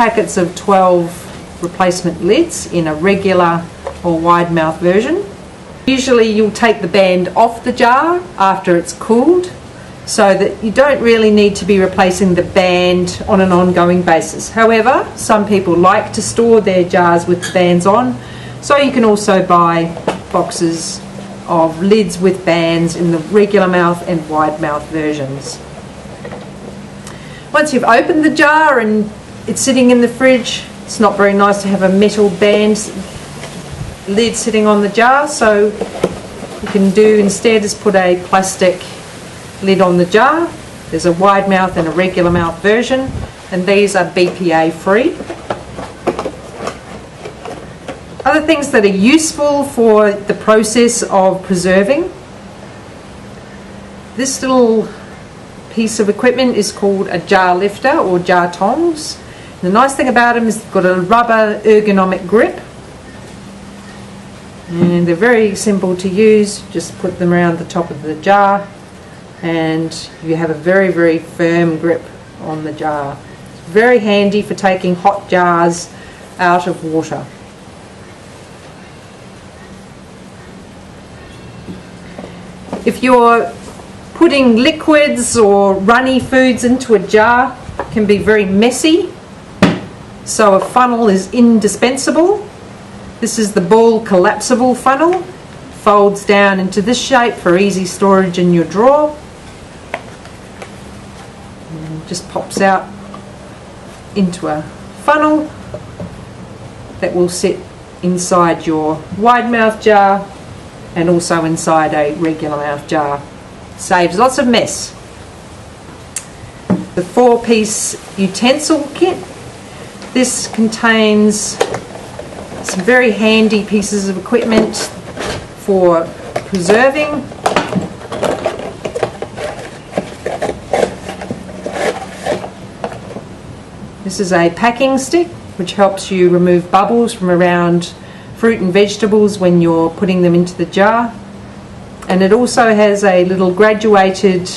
packets of 12 replacement lids in a regular or wide mouth version. Usually you'll take the band off the jar after it's cooled, so that you don't really need to be replacing the band on an ongoing basis. However, some people like to store their jars with the bands on, so you can also buy boxes of lids with bands in the regular mouth and wide mouth versions. Once you've opened the jar and it's sitting in the fridge, it's not very nice to have a metal band lid sitting on the jar, so you can do instead is put a plastic lid on the jar. There's a wide mouth and a regular mouth version, and these are BPA free. Other things that are useful for the process of preserving. This little piece of equipment is called a jar lifter or jar tongs. The nice thing about them is they've got a rubber ergonomic grip, and they're very simple to use. Just put them around the top of the jar and you have a very, very firm grip on the jar. It's very handy for taking hot jars out of water. If you're putting liquids or runny foods into a jar, it can be very messy, so a funnel is indispensable. This is the ball collapsible funnel. Folds down into this shape for easy storage in your drawer. And just pops out into a funnel that will sit inside your wide mouth jar and also inside a regular mouth jar. Saves lots of mess. The 4-piece utensil kit. This contains some very handy pieces of equipment for preserving. This is a packing stick which helps you remove bubbles from around fruit and vegetables when you're putting them into the jar. And it also has a little graduated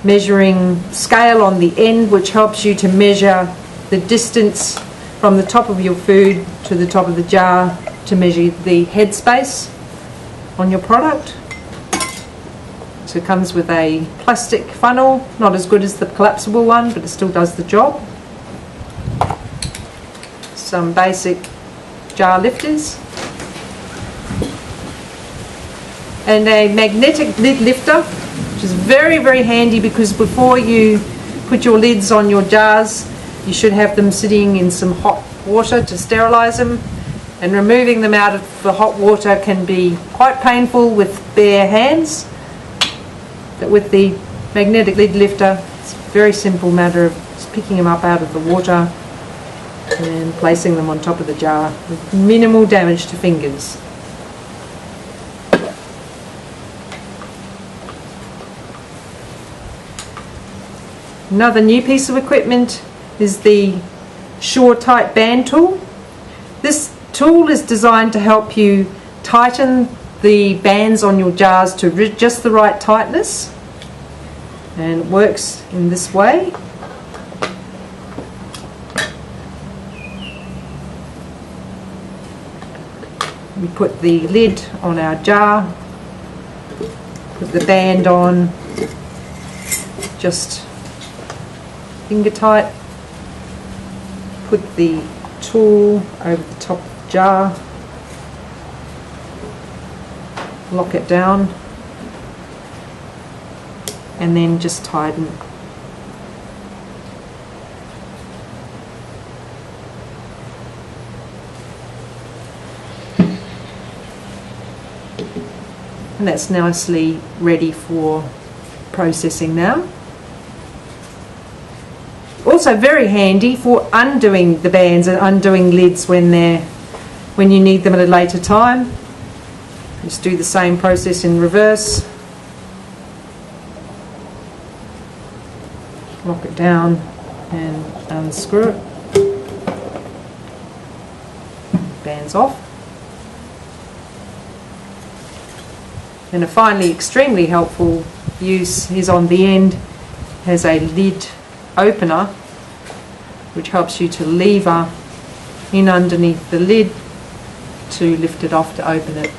measuring scale on the end which helps you to measure the distance from the top of your food to the top of the jar to measure the head space on your product. So it comes with a plastic funnel, not as good as the collapsible one, but it still does the job. Some basic jar lifters. And a magnetic lid lifter, which is very, very handy because before you put your lids on your jars, you should have them sitting in some hot water to sterilize them, and removing them out of the hot water can be quite painful with bare hands. But with the magnetic lid lifter, it's a very simple matter of just picking them up out of the water and placing them on top of the jar with minimal damage to fingers. Another new piece of equipment is the Sure-Tight band tool. This tool is designed to help you tighten the bands on your jars to just the right tightness, and it works in this way. We put the lid on our jar, put the band on, just finger tight, put the tool over the top of the jar, lock it down, and then just tighten. And that's nicely ready for processing now. Also very handy for undoing the bands and undoing lids when you need them at a later time. Just do the same process in reverse. Lock it down and unscrew it. Bands off. And a finally extremely helpful use is on the end, has a lid opener which helps you to lever in underneath the lid to lift it off to open it.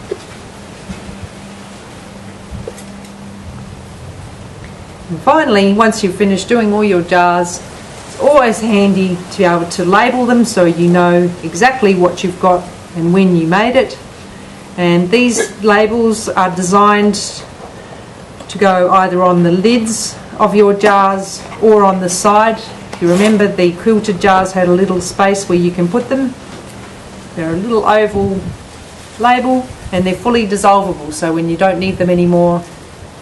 And finally, once you've finished doing all your jars, it's always handy to be able to label them so you know exactly what you've got and when you made it. And these labels are designed to go either on the lids of your jars or on the side. If you remember, the quilted jars had a little space where you can put them. They're a little oval label and they're fully dissolvable, so when you don't need them anymore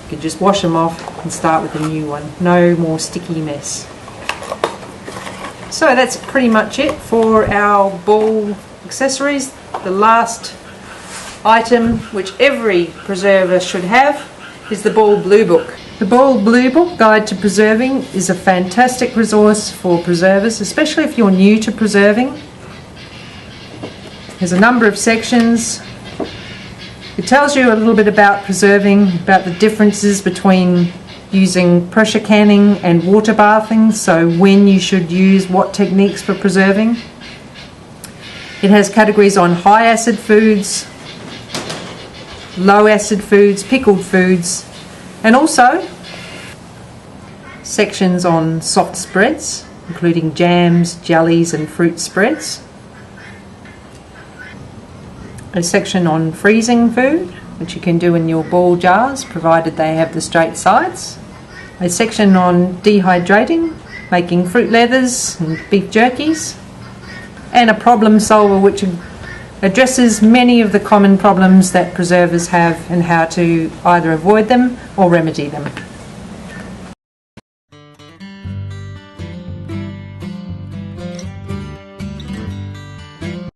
you can just wash them off and start with a new one. No more sticky mess. So that's pretty much it for our ball accessories. The last item which every preserver should have is the Ball Blue Book. The Ball Blue Book Guide to Preserving is a fantastic resource for preservers, especially if you're new to preserving. There's a number of sections. It tells you a little bit about preserving, about the differences between using pressure canning and water bathing, so when you should use what techniques for preserving. It has categories on high acid foods, low acid foods, pickled foods, and also sections on soft spreads, including jams, jellies and fruit spreads. A section on freezing food, which you can do in your ball jars, provided they have the straight sides. A section on dehydrating, making fruit leathers and beef jerkies. And a problem solver which addresses many of the common problems that preservers have and how to either avoid them or remedy them.